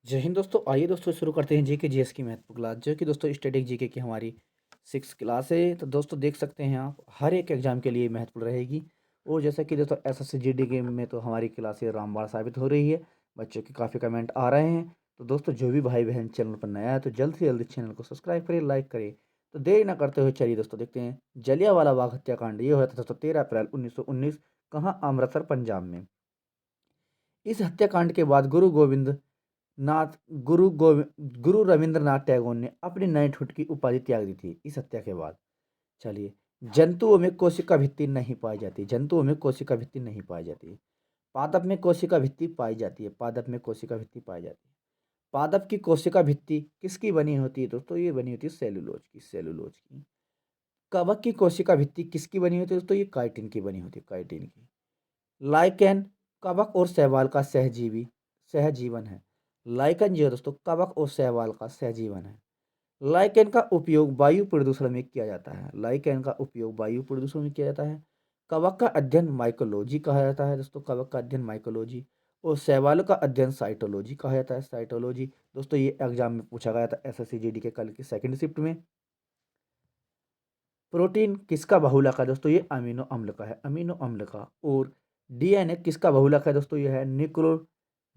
जय हिंद दोस्तों। आइए दोस्तों शुरू करते हैं जीके जीएस की महत्वपूर्ण क्लास, जो कि दोस्तों स्टैटिक जीके की हमारी 6 क्लास है। तो दोस्तों देख सकते हैं आप, हर एक एग्जाम के लिए महत्वपूर्ण रहेगी। और जैसा कि दोस्तों एसएससी जीडी के में तो हमारी क्लासें रामबाण साबित हो रही है। बच्चों के काफ़ी कमेंट आ रहे हैं। तो दोस्तों जो भी भाई बहन चैनल पर नया है तो जल्द से जल्द चैनल को सब्सक्राइब करें, लाइक करें। तो देर ना करते हुए चलिए दोस्तों देखते हैं। जलियांवाला बाग हत्याकांड ये हुआ था दोस्तों 13 अप्रैल 1919। कहाँ? अमृतसर, पंजाब में। इस हत्याकांड के बाद नाथ गुरु रविंद्रनाथ टैगोर ने अपनी नाइटहुड की उपाधि त्याग दी थी इस हत्या के बाद। चलिए, जंतुओं में कोशिका भित्ति नहीं पाई जाती। जंतुओं में कोशिका भित्ति नहीं पाई जाती। पादप में कोशिका भित्ति पाई जाती है। पादप में कोशिका भित्ति पाई जाती है। पादप की कोशिका भित्ति किसकी बनी होती है दोस्तों? ये बनी होती है सेलुलोज की। सेलुलोज की। कवक की कोशिका भित्ति किसकी बनी होती है दोस्तों? ये काइटिन की बनी होती है। काइटिन की। लाइकेन कवक और शैवाल का सहजीवन है। लाइकेन जो है दोस्तों कवक और शैवाल का सहजीवन है। लाइकेन का उपयोग वायु प्रदूषण में किया जाता है। लाइकेन का उपयोग वायु प्रदूषण में किया जाता है। कवक का अध्ययन माइकोलॉजी कहा जाता है दोस्तों। कवक का अध्ययन माइकोलॉजी। और शैवाल का अध्ययन साइटोलॉजी कहा जाता है। साइटोलॉजी। दोस्तों ये एग्जाम में पूछा गया था एसएससी जीडी के कल की सेकंड शिफ्ट में। प्रोटीन किसका बहुलक है दोस्तों? ये अमीनो अम्ल का है। अमीनो अम्ल का। और डीएनए किसका बहुलक है दोस्तों? ये है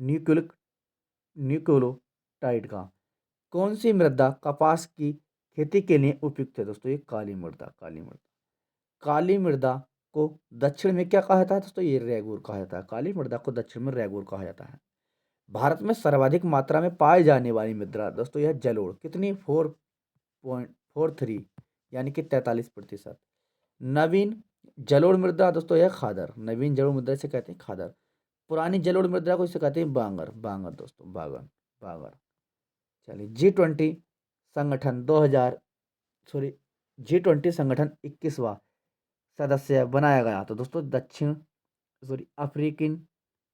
न्यूक्लिक न्यूक्लियोटाइड का। कौन सी मृदा कपास की खेती के लिए उपयुक्त है दोस्तों? ये काली मृदा। काली मृदा। काली मृदा को दक्षिण में क्या कहा जाता है दोस्तों? ये रेगूर कहा जाता है। काली मृदा को दक्षिण में रेगूर कहा जाता है। भारत में सर्वाधिक मात्रा में पाई जाने वाली मृदा दोस्तों यह जलोढ़। कितनी? 4.43, यानी कि 43%। नवीन जलोढ़ मृदा दोस्तों यह खादर। नवीन जलोढ़ मृदा से कहते हैं खादर। पुरानी जलोढ़ मृदा को इसे कहते हैं बांगर। बांगर दोस्तों, बागर। बागर। चलिए, संगठन 2000 सॉरी G20 संगठन 21वां सदस्य बनाया गया तो दोस्तों दक्षिण सॉरी अफ्रीकी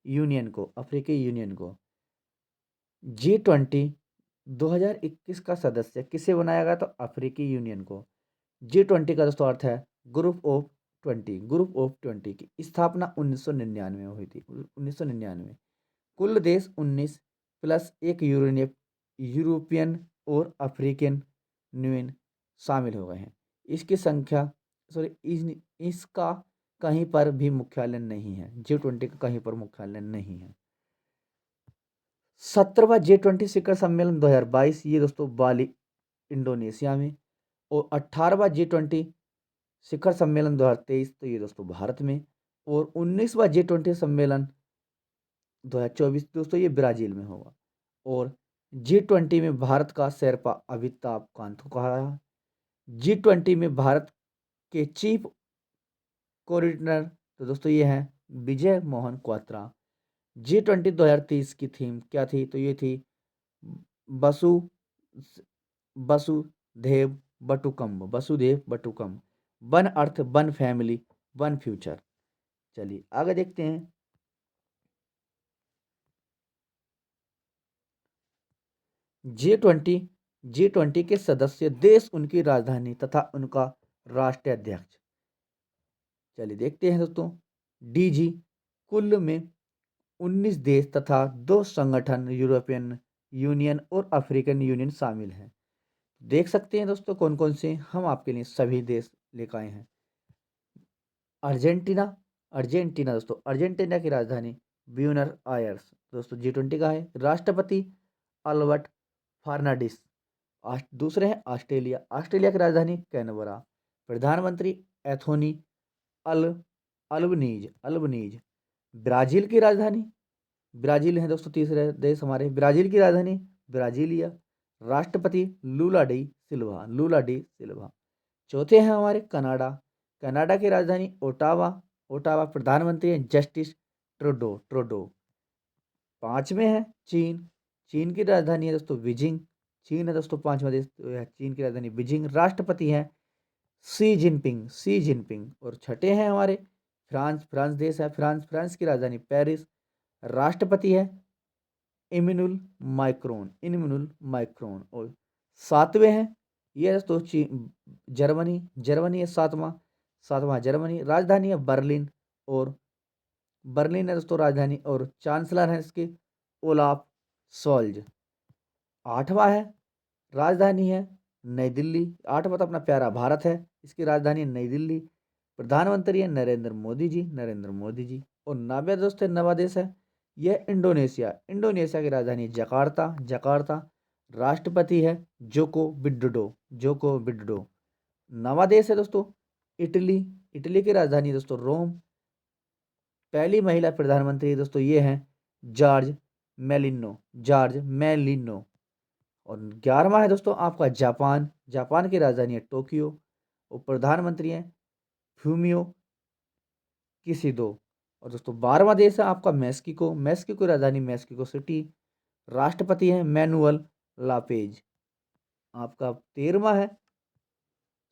यूनियन को G20 2021 का सदस्य किसे बनाया गया? तो अफ्रीकी यूनियन को। G20 का दोस्तों अर्थ है ग्रुप ऑफ 20। ग्रुप ऑफ 20 की स्थापना 1999 में हुई थी। 1999। कुल देश 19 प्लस एक यूरोपियन और अफ्रीकन यूनियन शामिल हो गए हैं। इसकी संख्या इसका कहीं पर भी मुख्यालय नहीं है। G20 का कहीं पर मुख्यालय नहीं है। 17वां G20 शिखर सम्मेलन 2022 ये दोस्तों बाली, इंडोनेशिया में। और 18वां G20 शिखर सम्मेलन 2023 तो ये दोस्तों भारत में। और 19वां G20 सम्मेलन 2024 दोस्तों ये ब्राजील में होगा। और G20 में भारत का शेरपा अमिताभ कांत को कहा है। G20 में भारत के चीफ कोऑर्डिनेटर तो दोस्तों ये हैं विजय मोहन क्वात्रा। G20 2030 की थीम क्या थी? तो ये थी बसु वसुधैव बटुकम। One earth, one family, one future. चलिए आगे देखते हैं। G20 के सदस्य देश, उनकी राजधानी तथा उनका राष्ट्रीय अध्यक्ष। चलिए देखते हैं दोस्तों। डीजी कुल में 19 देश तथा 2 संगठन यूरोपियन यूनियन और अफ्रीकन यूनियन शामिल हैं। देख सकते हैं दोस्तों कौन कौन से हम आपके लिए सभी देश लेकर आए हैं। अर्जेंटीना। अर्जेंटीना दोस्तों, अर्जेंटीना की राजधानी ब्यूनस आयर्स दोस्तों G20 का है। राष्ट्रपति अल्बर्ट फर्नांडिस। दूसरे हैं ऑस्ट्रेलिया। ऑस्ट्रेलिया की राजधानी कैनबरा। प्रधानमंत्री एथोनी अल अल्बनीज। ब्राजील की राजधानी, ब्राजील है दोस्तों तीसरे देश हमारे। ब्राजील की राजधानी ब्राजीलिया। राष्ट्रपति लूला डी सिल्वा। चौथे हैं हमारे कनाडा। कनाडा की राजधानी ओटावा। ओटावा। प्रधानमंत्री हैं जस्टिस ट्रूडो। पांचवें हैं चीन। चीन की राजधानी है दोस्तों बीजिंग। चीन है दोस्तों पांचवा देश, तो यह चीन की राजधानी बीजिंग। राष्ट्रपति हैं सी जिनपिंग। और छठे हैं हमारे फ्रांस। फ्रांस देश है। फ्रांस की राजधानी पेरिस। राष्ट्रपति है इमैनुअल मैक्रोन। और सातवें हैं ये दोस्तों जर्मनी। जर्मनी है सातवां। सातवां जर्मनी। राजधानी है बर्लिन। और बर्लिन है दोस्तों राजधानी। और चांसलर है इसके ओलाफ सोल्ज। 8वां है राजधानी है नई दिल्ली। 8वां तो अपना प्यारा भारत है, इसकी राजधानी है नई दिल्ली। प्रधानमंत्री है नरेंद्र मोदी जी, नरेंद्र मोदी जी। और 9वां दोस्तों नवा देश है यह इंडोनेशिया। इंडोनेशिया की राजधानी है जकार्ता, जकार्ता। राष्ट्रपति है जोको विडोडो, जोको विडोडो। नवा देश है दोस्तों इटली, इटली की राजधानी है दोस्तों रोम। पहली महिला प्रधानमंत्री दोस्तों ये हैं जॉर्ज मेलिनो, जॉर्ज मेलिनो। और 11वां है दोस्तों आपका जापान, जापान की राजधानी है टोक्यो। और प्रधानमंत्री हैं फ्यूमियो किसिडो। और दोस्तों 12वां देश है आपका मैक्सिको, मैक्सिको की राजधानी मैक्सिको सिटी। राष्ट्रपति हैं मैनुअल लापेज। आपका 13वां है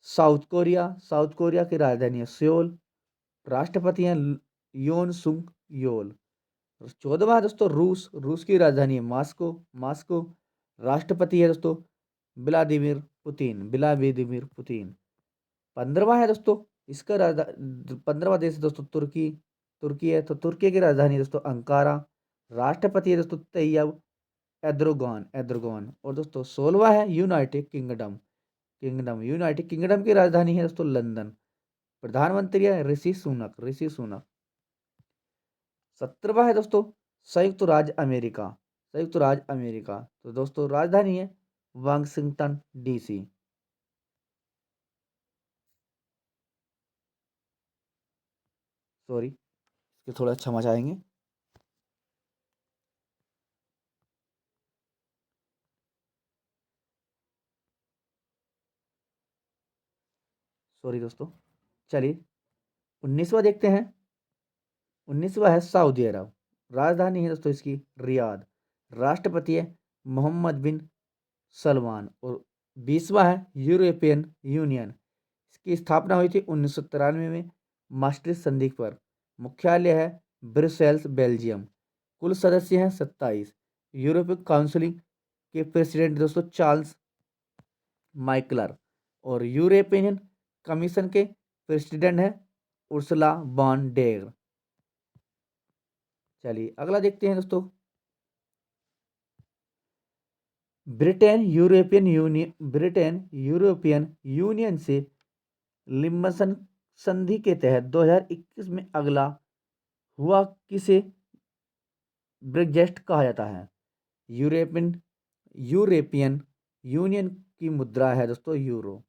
साउथ कोरिया, साउथ कोरिया की राजधानी है सियोल। राष्ट्रपति हैं योन सुंग योल। 14वां है दोस्तों रूस, रूस की राजधानी है मॉस्को, मॉस्को। राष्ट्रपति है दोस्तों व्लादिमीर पुतिन, व्लादिमीर पुतिन। 15वां है दोस्तों इसका 15वां देश है दोस्तों तुर्की, तुर्की है तो तुर्की की राजधानी है दोस्तों अंकारा। राष्ट्रपति है दोस्तों तैयब एर्दोगान, एर्दोगान। और दोस्तों 16वां है United kingdom, kingdom. United kingdom की राजधानी है दोस्तों लंदन। प्रधानमंत्री है ऋषि सुनक, ऋषि सुनक। 17वां है दोस्तों संयुक्त राज्य अमेरिका, संयुक्त राज्य अमेरिका। तो दोस्तों राजधानी है वाशिंगटन डीसी। सॉरी, इसके थोड़ा क्षमा चाहेंगे। सॉरी दोस्तों। चलिए 19वां देखते हैं। 19वां है सऊदी अरब, राजधानी है दोस्तों इसकी रियाद। राष्ट्रपति है मोहम्मद बिन सलमान। और 20वां है यूरोपियन यूनियन, इसकी स्थापना हुई थी 1993 में maastricht संधि पर। मुख्यालय है ब्रुसेल्स बेल्जियम। कुल सदस्य हैं 27। यूरोपीय काउंसिल के प्रेसिडेंट दोस्तों चार्ल्स माइकलर। और यूरोपियन कमीशन के प्रेसिडेंट है उर्सुला वॉन डेर। चलिए अगला देखते हैं दोस्तों। ब्रिटेन यूरोपियन यूनियन से लिम्सन संधि के तहत 2021 में अगला हुआ किसे ब्रेक्जिट कहा जाता है। यूरोपियन यूरोपियन यूनियन की मुद्रा है दोस्तों यूरो।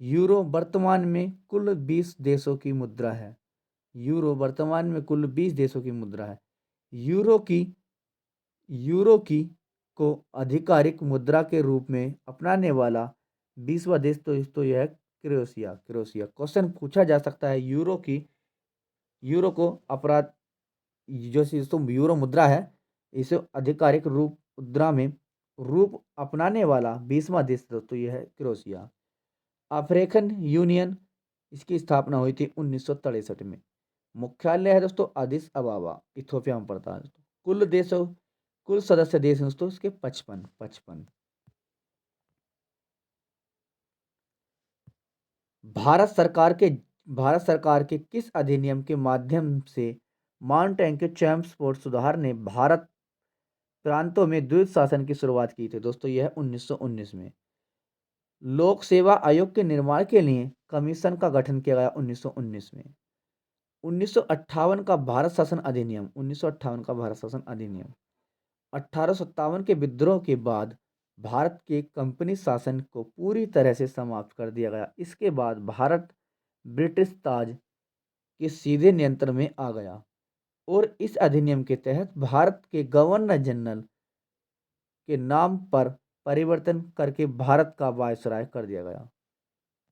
यूरो वर्तमान में कुल 20 देशों की मुद्रा है। यूरो वर्तमान में कुल 20 देशों की मुद्रा है। यूरो की यूरो की को आधिकारिक मुद्रा के रूप में अपनाने वाला 20वां देश तो यह है क्रोएशिया, क्रोएशिया। क्वेश्चन पूछा जा सकता है यूरो को अपराध जो दोस्तों यूरो मुद्रा है इसे आधिकारिक रूप मुद्रा में रूप अपनाने वाला 20वां देश दोस्तों यह है क्रोएशिया। अफ्रीकन यूनियन इसकी स्थापना हुई थी 1963 में। मुख्यालय है दोस्तों अदिस अबाबा, इथोपिया में पड़ता है दोस्तों। कुल सदस्य देश हैं दोस्तों इसके 55, 55। भारत सरकार के किस अधिनियम के माध्यम से माउंटेन के ट्रांसपोर्ट सुधार ने भारत प्रांतों में द्वैत शासन की शुरुआत की थी दोस्तों यह 1919 में। लोक सेवा आयोग के निर्माण के लिए कमीशन का गठन किया गया 1919 में। 1958 का भारत शासन अधिनियम, 1958 का भारत शासन अधिनियम। 1857 के विद्रोह के बाद भारत के कंपनी शासन को पूरी तरह से समाप्त कर दिया गया। इसके बाद भारत ब्रिटिश ताज के सीधे नियंत्रण में आ गया और इस अधिनियम के तहत भारत के गवर्नर जनरल के नाम पर परिवर्तन करके भारत का वायसराय कर दिया गया।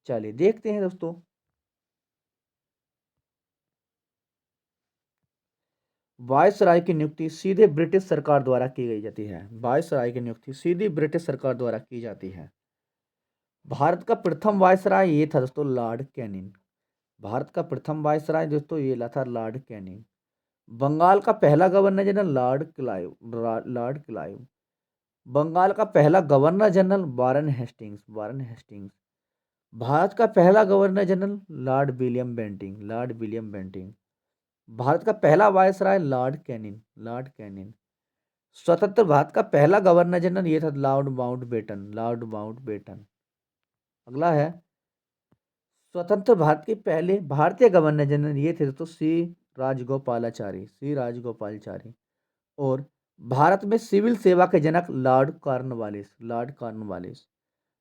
चलिए देखते हैं दोस्तों वायसराय की नियुक्ति सीधे ब्रिटिश सरकार द्वारा की गई जाती है। वायसराय की नियुक्ति सीधी ब्रिटिश सरकार द्वारा की जाती है। भारत का प्रथम वायसराय ये था दोस्तों लॉर्ड कैनिंग। भारत का प्रथम वायसराय दोस्तों ये था लॉर्ड कैनिंग। बंगाल का पहला governor general Lord Clive, Lord Clive. Bengal का पहला governor general Warren Hastings, Warren Hastings. Bharat का पहला governor general Lord William Bentinck, Lord William Bentinck. Bharat का पहला viceroy Lord Canning, Lord Canning. स्वतंत्र भारत का पहला गवर्नर जनरल ये था लॉर्ड माउंटबेटन, लॉर्ड माउंटबेटन। अगला है स्वतंत्र भारत के पहले भारतीय गवर्नर जनरल ये थे दोस्तों श्री राजगोपालाचारी, श्री राजगोपालाचारी। और भारत में सिविल सेवा के जनक Lord Cornwallis, Lord Cornwallis.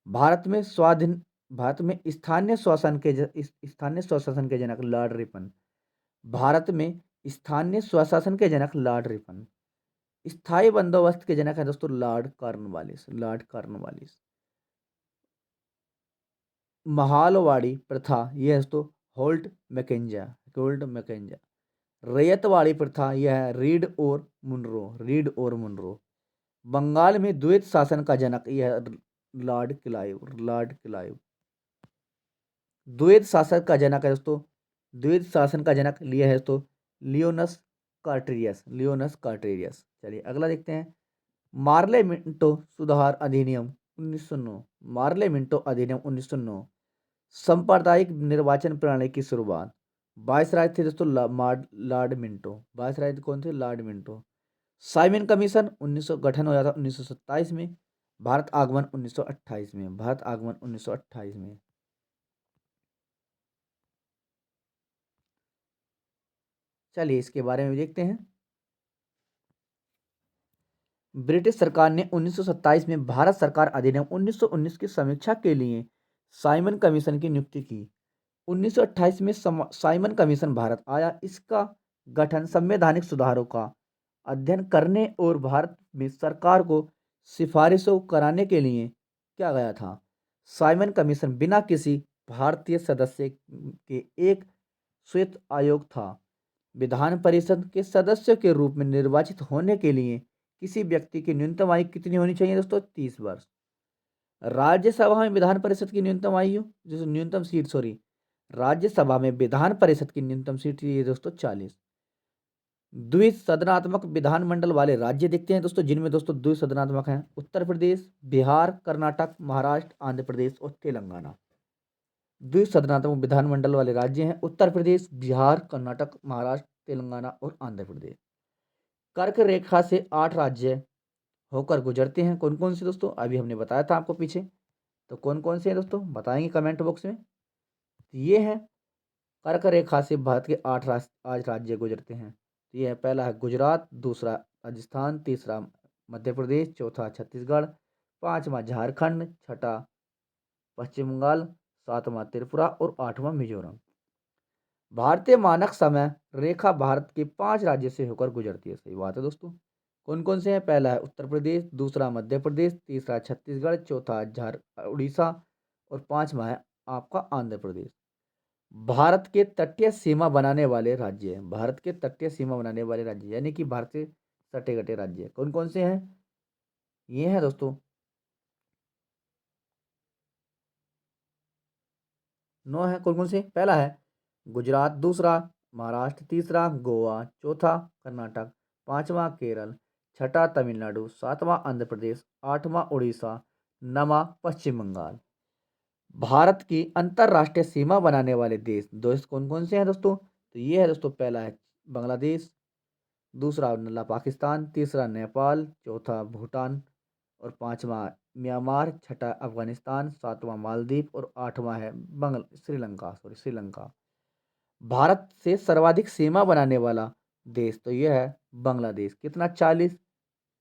Bharat में स्वाधीन भारत में स्थानीय स्वशासन के जनक लॉर्ड रिपन। भारत में स्थानीय स्वशासन के जनक लॉर्ड रिपन। स्थायी बंदोबस्त के जनक है दोस्तों Lord Cornwallis, Lord Cornwallis. Mahalwari प्रथा यह है दोस्तों होल्ट मैकेंजा, होल्ट मैकेंजा। रैयतवाड़ी प्रथा यह है रीड और मुनरो, रीड और मुनरो। बंगाल में द्वैत शासन का जनक यह है लॉर्ड क्लाइव, लॉर्ड क्लाइव। द्वैत शासन का जनक है दोस्तों, द्वैत शासन का जनक लिया है दोस्तों लियोनस कार्टेरियस, लियोनस कार्टेरियस। चलिए अगला देखते हैं मार्ले मिंटो सुधार अधिनियम 1909, मार्ले मिंटो अधिनियम 1909। सांप्रदायिक निर्वाचन प्रणाली की शुरुआत। वायसराय थे दोस्तों लॉर्ड मिंटो, वायसराय कौन थे? Lord Minto. साइमन कमीशन 1900 गठन हो जाता 1927 में। भारत आगमन 1928 में, भारत आगमन 1928 में। चलिए इसके बारे में भी देखते हैं। ब्रिटिश सरकार ने 1927 में भारत सरकार अधिनियम 1919 की समीक्षा के लिए साइमन कमीशन की नियुक्ति की। 1928 में साइमन कमीशन भारत आया। इसका गठन संवैधानिक सुधारों का अध्ययन करने और भारत में सरकार को सिफारिशों कराने के लिए किया गया था। साइमन कमीशन बिना किसी भारतीय सदस्य के एक श्वेत आयोग था। विधान परिषद के सदस्य के रूप में निर्वाचित होने के लिए किसी व्यक्ति की न्यूनतम आयु कितनी होनी चाहिए दोस्तों? 30 वर्ष। राज्यसभा में विधान परिषद की न्यूनतम आयु, जैसे न्यूनतम सीट, सॉरी, राज्यसभा में विधान परिषद की न्यूनतम सीट ये दोस्तों 40। द्विसदनात्मक विधानमंडल वाले राज्य देखते हैं दोस्तों, जिनमें दोस्तों द्विसदनात्मक हैं उत्तर प्रदेश, बिहार, कर्नाटक, महाराष्ट्र, आंध्र प्रदेश और तेलंगाना। द्विसदनात्मक विधानमंडल वाले राज्य हैं उत्तर प्रदेश, बिहार, कर्नाटक, महाराष्ट्र, तेलंगाना और आंध्र प्रदेश। कर्क रेखा से 8 राज्य होकर गुजरते हैं। कौन कौन से दोस्तों? अभी हमने बताया था आपको पीछे, तो कौन कौन से हैं दोस्तों बताएंगे कमेंट बॉक्स में। ये है कर्क रेखा से भारत के 8 राज्य गुजरते हैं। तो ये है, पहला है गुजरात, दूसरा राजस्थान, तीसरा मध्य प्रदेश, चौथा छत्तीसगढ़, पांचवा झारखंड, छठा पश्चिम बंगाल, सातवां त्रिपुरा और आठवां मिजोरम। भारतीय मानक समय रेखा भारत के 5 राज्यों से होकर गुजरती है। सही बात है दोस्तों। कौन कौन से हैं? पहला है उत्तर प्रदेश, दूसरा मध्य प्रदेश, तीसरा छत्तीसगढ़, चौथा उड़ीसा और पांचवा है आपका आंध्र प्रदेश। भारत के तटीय सीमा बनाने वाले राज्य हैं, भारत के तटीय सीमा बनाने वाले राज्य यानी कि भारत से सटे गटे राज्य कौन कौन से हैं? ये हैं दोस्तों 9 है। कौन कौन से? पहला है गुजरात, दूसरा महाराष्ट्र, तीसरा गोवा, चौथा कर्नाटक, पांचवा केरल, छठा तमिलनाडु, सातवां आंध्र प्रदेश, आठवां उड़ीसा, नवा पश्चिम बंगाल। भारत की अंतरराष्ट्रीय सीमा बनाने वाले देश कौन कौन से हैं दोस्तों? तो ये है दोस्तों, पहला है बांग्लादेश, दूसरा नल्ला पाकिस्तान, तीसरा नेपाल, चौथा भूटान और पांचवा म्यांमार, छठा अफगानिस्तान, सातवां मालदीव और आठवां है श्रीलंका, श्रीलंका। भारत से सर्वाधिक सीमा बनाने वाला देश तो यह है बांग्लादेश। कितना? 40,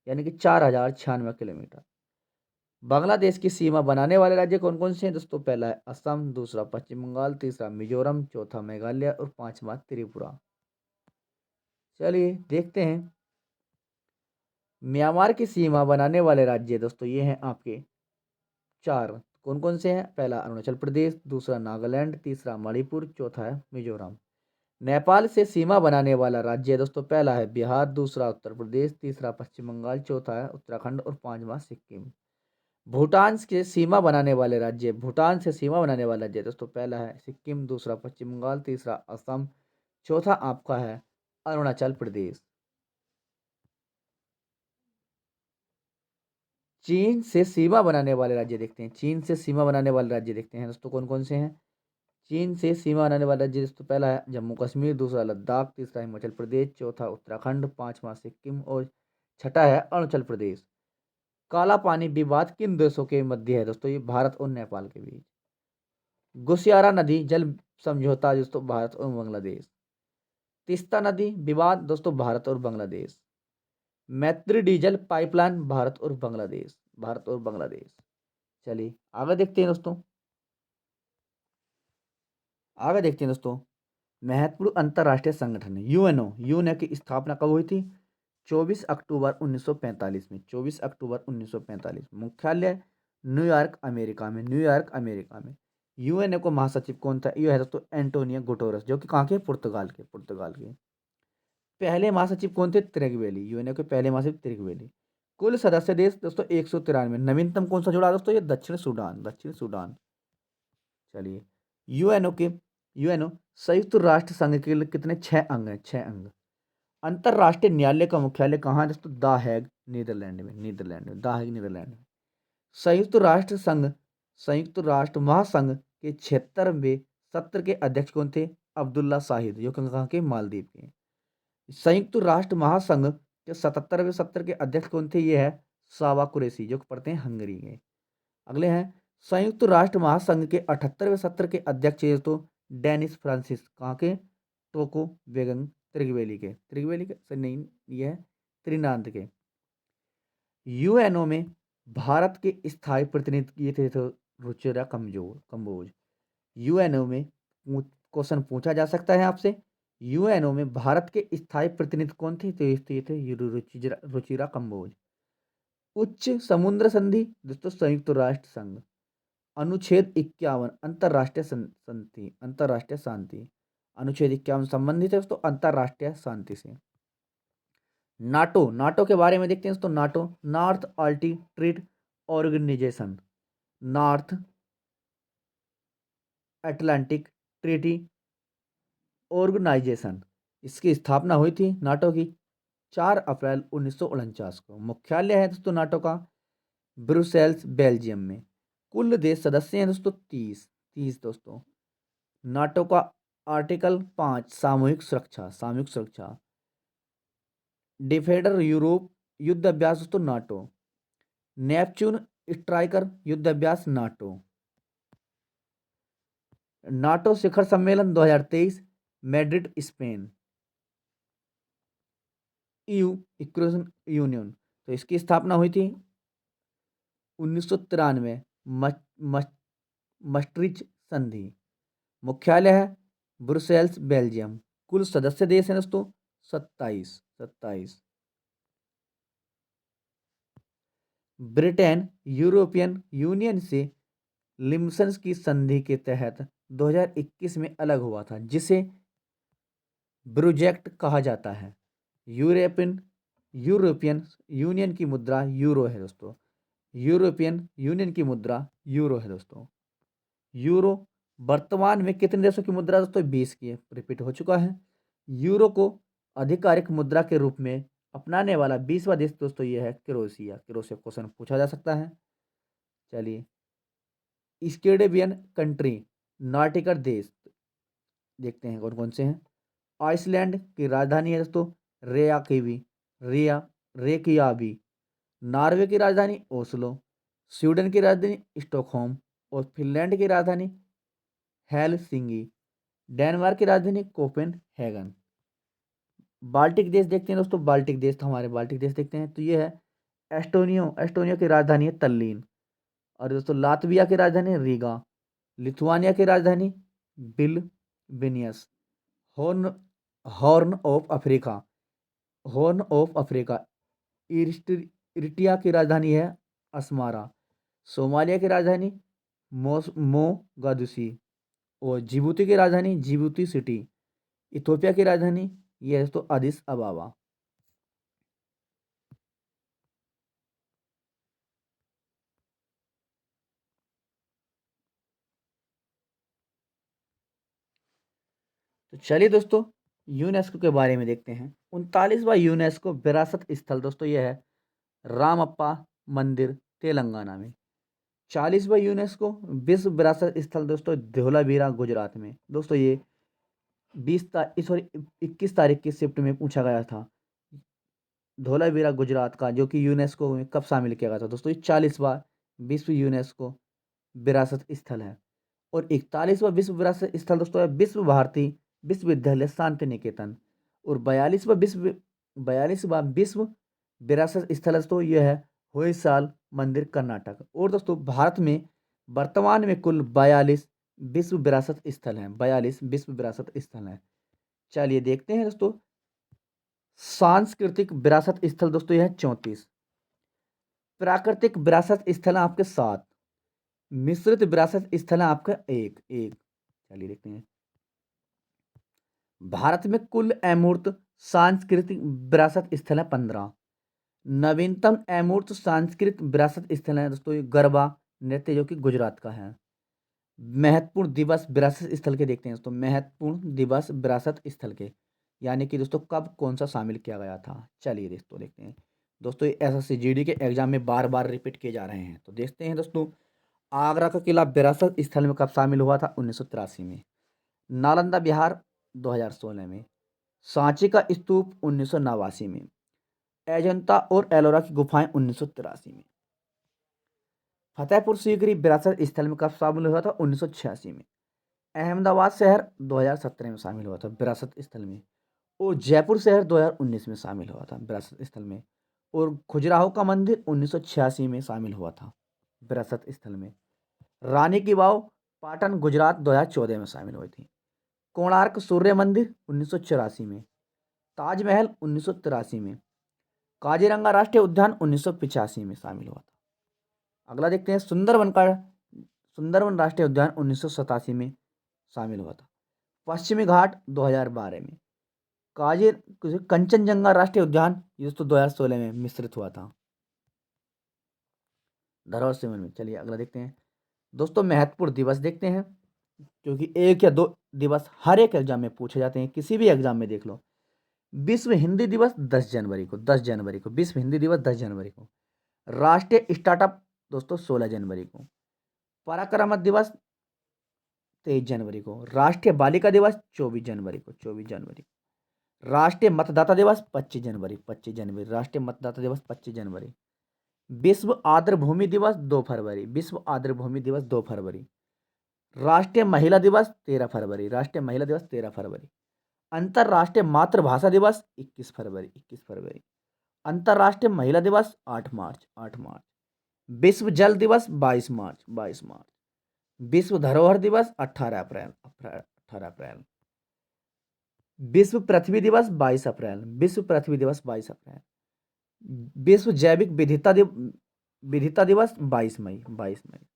यानी कि 4096 किलोमीटर। बांग्लादेश की सीमा बनाने वाले राज्य कौन कौन से हैं दोस्तों? पहला है असम, दूसरा पश्चिम बंगाल, तीसरा मिजोरम, चौथा मेघालय और पांचवा त्रिपुरा। चलिए देखते हैं म्यांमार की सीमा बनाने वाले राज्य दोस्तों, ये हैं आपके 4। कौन कौन से हैं? पहला अरुणाचल प्रदेश, दूसरा नागालैंड, तीसरा मणिपुर, चौथा है मिजोरम। नेपाल से सीमा बनाने वाला राज्य दोस्तों, पहला है बिहार, दूसरा उत्तर प्रदेश, तीसरा पश्चिम बंगाल, चौथा है उत्तराखंड और पांचवा सिक्किम। भूटान से सीमा बनाने वाले राज्य, भूटान से सीमा बनाने वाला राज्य दोस्तों, पहला है सिक्किम, दूसरा पश्चिम बंगाल, तीसरा असम, चौथा आपका है अरुणाचल प्रदेश। चीन से सीमा बनाने वाले राज्य देखते हैं, चीन से सीमा बनाने वाले राज्य देखते हैं दोस्तों, कौन कौन से हैं? चीन से सीमा बनाने वाला राज्य दोस्तों, पहला है जम्मू कश्मीर, दूसरा लद्दाख, तीसरा हिमाचल प्रदेश, चौथा उत्तराखंड, पांचवा सिक्किम और छठा है अरुणाचल प्रदेश। काला पानी विवाद किन देशों के मध्य है दोस्तों? ये भारत और नेपाल के बीच। गुसियारा नदी जल समझौता दोस्तों भारत और बांग्लादेश। तीस्ता नदी विवाद दोस्तों भारत और बांग्लादेश। मैत्री डीजल पाइपलाइन भारत और बांग्लादेश। भारत और बांग्लादेश। चलिए आगे देखते हैं दोस्तों। आगे देखते हैं दोस्तों। महत्वपूर्ण अंतर्राष्ट्रीय संगठन है यूएनओ। यूएनओ की स्थापना कब हुई थी? 24 अक्टूबर 1945 में। 24 अक्टूबर 1945। मुख्यालय न्यूयॉर्क अमेरिका में। न्यूयॉर्क अमेरिका में। यूएनओ को महासचिव कौन था? यह है दोस्तों एंटोनियो गुटेरेस, जो कि कहाँ के? पुर्तगाल के। पुर्तगाल के। पहले महासचिव कौन थे? त्रिगवेली। यूएनओ के पहले महासचिव त्रिगवेली। कुल सदस्य देश दोस्तों 193। नवीनतम कौन सा जुड़ा दोस्तों? ये दक्षिण सूडान। दक्षिण सूडान। चलिए यूएनओ के यूएनओ संयुक्त राष्ट्र संघ के लिए कितने? 6 अंग हैं। 6 अंग। अंतर्राष्ट्रीय न्यायालय का मुख्यालय कहाँ है दोस्तों? द हैग नीदरलैंड में। नीदरलैंड में। द हैग नीदरलैंड में। संयुक्त राष्ट्र संघ संयुक्त राष्ट्र महासंघ के 76वें सत्र के अध्यक्ष कौन थे? अब्दुल्ला शाहिद, जो कि कहाँ के? मालदीव के। संयुक्त राष्ट्र महासंघ के 77वें सत्र के अध्यक्ष कौन थे? ये है सावा कुरैशी, जो कि पढ़ते हैं हंगरी के। अगले हैं संयुक्त राष्ट्र महासंघ के 78वें सत्र के अध्यक्ष ये तो डेनिस फ्रांसिस, कहाँ के? टोको वेगन त्रिगवेली के सर नहीं, ये है त्रिनाद के। यूएनओ में भारत के स्थायी प्रतिनिधि ये थे तो रुचिरा कंबोज। यूएनओ में क्वेश्चन पूछा जा सकता है आपसे, यूएनओ में भारत के स्थायी प्रतिनिधि कौन थे? तो ये थे रुचिरा कंबोज। उच्च समुद्र संधि दोस्तों संयुक्त राष्ट्र संघ। अनुच्छेद 51 अंतर्राष्ट्रीय शांति। अनुच्छेद 51 संबंधित है दोस्तों अंतर्राष्ट्रीय शांति से। नाटो के बारे में देखते हैं दोस्तों। NATO North Atlantic Treaty Organization. North Atlantic Treaty Organization. इसकी स्थापना हुई थी नाटो की 4 अप्रैल 1949 को। मुख्यालय है दोस्तों नाटो का ब्रुसेल्स, बेल्जियम में। कुल देश सदस्य हैं दोस्तों 30 दोस्तों। नाटो का आर्टिकल 5 सामूहिक सुरक्षा। डिफेंडर यूरोप युद्ध अभ्यास दोस्तों नाटो। नेपच्यून स्ट्राइकर युद्ध अभ्यास नाटो। नाटो शिखर सम्मेलन 2023 Madrid Spain. EU equation union, तो इसकी स्थापना हुई थी 1993 मस्ट्रिच संधि। मुख्यालय है ब्रुसेल्स, बेल्जियम। कुल सदस्य देश हैं दोस्तों 27। ब्रिटेन यूरोपियन यूनियन से लिम्सन की संधि के तहत 2021 में अलग हुआ था, जिसे ब्रुजेक्ट कहा जाता है। यूरोपियन यूनियन की मुद्रा यूरो है दोस्तों। यूरोपियन यूनियन की मुद्रा यूरो है दोस्तों। यूरो वर्तमान में कितने देशों की मुद्रा दोस्तों? 20 की है। रिपीट हो चुका है। यूरो को आधिकारिक मुद्रा के रूप में अपनाने वाला 20वां देश दोस्तों ये है क्रोएशिया। क्वेश्चन पूछा जा सकता है। चलिए स्कैंडिनेवियन कंट्री नार्डिक देश देखते हैं कौन कौन से हैं। आइसलैंड की राजधानी है दोस्तों रेकियाबी। नॉर्वे की राजधानी ओस्लो। स्वीडन की राजधानी स्टॉकहोम। और फिनलैंड की राजधानी हेलसिंकी। डेनमार्क की राजधानी कोपेनहेगन। बाल्टिक देश देखते हैं दोस्तों। बाल्टिक देश तो हमारे बाल्टिक देश देखते हैं, तो ये है एस्टोनिया की राजधानी है तल्लीन। और दोस्तों लातविया की राजधानी रीगा। लिथुआनिया की राजधानी Vilnius. Horn horn of Africa Eritrea की राजधानी है अस्मारा। सोमालिया की राजधानी मोगादुसी। और जिबूती की राजधानी जिबूती सिटी। इथोपिया की राजधानी यह है तो अदिस अबाबा। तो चलिए दोस्तों यूनेस्को के बारे में देखते हैं। 39वां यूनेस्को विरासत स्थल दोस्तों यह है रामप्पा मंदिर, तेलंगाना में। 40वां यूनेस्को विश्व विरासत स्थल दोस्तों धोलावीरा, गुजरात में। दोस्तों ये 21 तारीख की शिफ्ट में पूछा गया था। धोलावीरा गुजरात का, जो कि यूनेस्को में कब शामिल किया गया था दोस्तों? ये 40वां विश्व यूनेस्को विरासत स्थल है। और 41वां विश्व विरासत स्थल दोस्तों है विश्व भारती विश्वविद्यालय शांति निकेतन। और 42वां विश्व विरासत स्थल है दोस्तों, यह है होयसाल मंदिर कर्नाटक। और दोस्तों भारत में वर्तमान में कुल 42 विश्व विरासत स्थल हैं, 42 विश्व विरासत स्थल हैं। चलिए देखते हैं दोस्तों, सांस्कृतिक विरासत स्थल दोस्तों यह है 34, प्राकृतिक विरासत स्थल है आपके 7, मिश्रित विरासत स्थल है आपका एक एक। चलिए देखते हैं, भारत में कुल अमूर्त सांस्कृतिक विरासत स्थल है 15। नवीनतम अमूर्त सांस्कृतिक विरासत स्थल है दोस्तों ये गरबा नृत्य, जो कि गुजरात का है। महत्वपूर्ण दिवस विरासत स्थल के देखते हैं दोस्तों, महत्वपूर्ण दिवस विरासत स्थल के, यानी कि दोस्तों कब कौन सा शामिल किया गया था। चलिए दोस्तों देखते हैं दोस्तों, ये एसएससी जीडी के एग्जाम में बार बार रिपीट किए जा रहे हैं। तो देखते हैं दोस्तों, आगरा का किला विरासत स्थल में कब शामिल हुआ था? 1983 में। नालंदा बिहार 2016 में। सांची का स्तूप 1989 में। अजंता और एलोरा की गुफाएं 1983 में। फतेहपुर सीकरी विरासत स्थल में कब शामिल हुआ था? 1986 में। अहमदाबाद शहर 2017 में शामिल हुआ था विरासत स्थल में। और जयपुर शहर 2019 में शामिल हुआ था विरासत स्थल में। और खजुराहो का मंदिर 1986 में शामिल हुआ था विरासत स्थल में। रानी की वाव पाटन गुजरात 2014 में शामिल हुई थी। कोणार्क सूर्य मंदिर 1984 में। ताजमहल 1983 में। काजीरंगा राष्ट्रीय उद्यान 1985 में शामिल हुआ था। अगला देखते हैं, सुंदरवन राष्ट्रीय उद्यान 1987 में शामिल हुआ था। पश्चिमी घाट 2012 में। काजी कंचनजंगा राष्ट्रीय उद्यान ये दोस्तों 2016 में मिश्रित हुआ था धरोहर सिमन में। चलिए अगला देखते हैं दोस्तों, महत्वपूर्ण दिवस देखते हैं, क्योंकि एक या दो दिवस हर एक एग्जाम में पूछे जाते हैं, किसी भी एग्जाम में देख लो। विश्व हिंदी दिवस 10 जनवरी को, 10 जनवरी को विश्व हिंदी दिवस 10 जनवरी को। राष्ट्रीय स्टार्टअप दोस्तों 16 जनवरी को। पराक्रम दिवस 23 जनवरी को। राष्ट्रीय बालिका दिवस 24 जनवरी को, 24 जनवरी। राष्ट्रीय मतदाता दिवस 25 जनवरी, 25 जनवरी। राष्ट्रीय मतदाता दिवस 25 जनवरी। विश्व आर्द्र भूमि दिवस 2 फरवरी, विश्व आर्द्र भूमि दिवस 2 फरवरी। राष्ट्रीय महिला दिवस 13 फरवरी, राष्ट्रीय महिला दिवस 13 फरवरी। अंतर्राष्ट्रीय मातृभाषा दिवस 21 फरवरी, 21 फरवरी। अंतर्राष्ट्रीय महिला दिवस 8 मार्च, 8 मार्च। विश्व जल दिवस 22 मार्च, 22 मार्च। विश्व धरोहर दिवस 18 अप्रैल, 18 अप्रैल। विश्व पृथ्वी दिवस 22 अप्रैल, विश्व पृथ्वी दिवस 22 अप्रैल। विश्व जैविक विविधता दिवस 22 मई, 22 मई।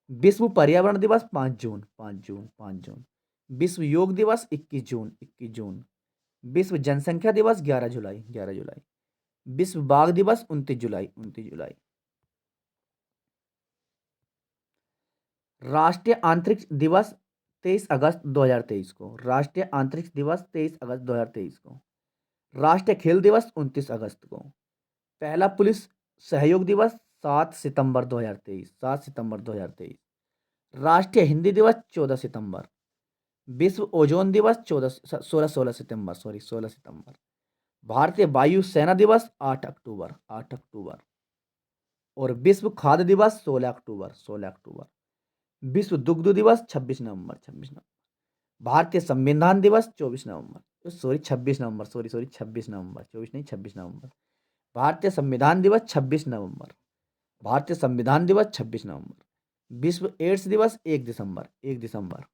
विश्व पर्यावरण दिवस 5 जून, 5 जून, 5 जून। विश्व योग दिवस 21 जून, 21 जून। विश्व जनसंख्या दिवस 11 जुलाई, 11 जुलाई। विश्व बाघ दिवस 29 जुलाई, 29 जुलाई। राष्ट्रीय अंतरिक्ष दिवस 23 अगस्त 2023 को, राष्ट्रीय अंतरिक्ष दिवस 23 अगस्त 2023 को। राष्ट्रीय खेल दिवस 29 अगस्त को। पहला पुलिस सहयोग दिवस 7 सितंबर 2023, 7 सितंबर 2023। राष्ट्रीय हिंदी दिवस 14 सितंबर। विश्व ओजोन दिवस 16 सितंबर, 16 सितंबर। भारतीय वायु सेना दिवस 8 अक्टूबर, 8 अक्टूबर। और विश्व खाद्य दिवस 16 अक्टूबर, 16 अक्टूबर। विश्व दुग्ध दिवस 26 नवंबर, 26 नवंबर। भारतीय संविधान दिवस 24 नवंबर, 26 नवंबर, 26 नवंबर, 24 नहीं 26 नवंबर। भारतीय संविधान दिवस 26 नवंबर, भारतीय संविधान दिवस 26 नवंबर। विश्व एड्स दिवस 1 दिसंबर, 1 दिसंबर।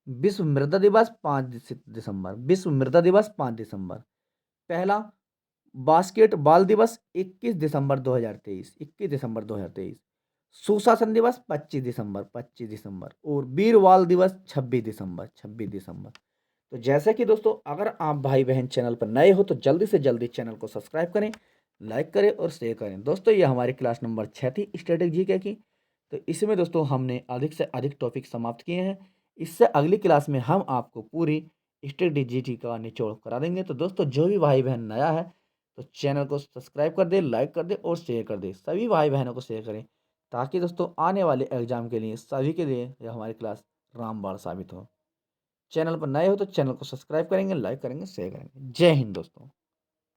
विश्व मृदा दिवस 5 दिसंबर, विश्व मृदा दिवस 5 दिसंबर। पहला बास्केटबॉल दिवस 21 दिसंबर 2023, 21 दिसंबर 2023। सुशासन दिवस 25 दिसंबर, 25 दिसंबर। और वीरवाल दिवस 26 दिसंबर, 26 दिसंबर। तो जैसे कि दोस्तों, अगर आप भाई बहन चैनल पर नए हो तो जल्दी से जल्दी चैनल को सब्सक्राइब करें, लाइक करें और शेयर करें। दोस्तों ये हमारी क्लास नंबर 6 थी स्टैटिक जीके की। तो इसमें दोस्तों हमने अधिक से अधिक टॉपिक समाप्त किए हैं। इससे अगली क्लास में हम आपको पूरी स्टैटिक जीके का निचोड़ करा देंगे। तो दोस्तों जो भी भाई बहन नया है तो चैनल को सब्सक्राइब कर दे, लाइक कर दे और शेयर कर दे। सभी भाई बहनों को शेयर करें, ताकि दोस्तों आने वाले एग्जाम के लिए सभी के लिए यह हमारी क्लास रामबाण साबित हो। चैनल पर नए हो तो चैनल को सब्सक्राइब करेंगे, लाइक करेंगे, शेयर करेंगे। जय हिंद दोस्तों।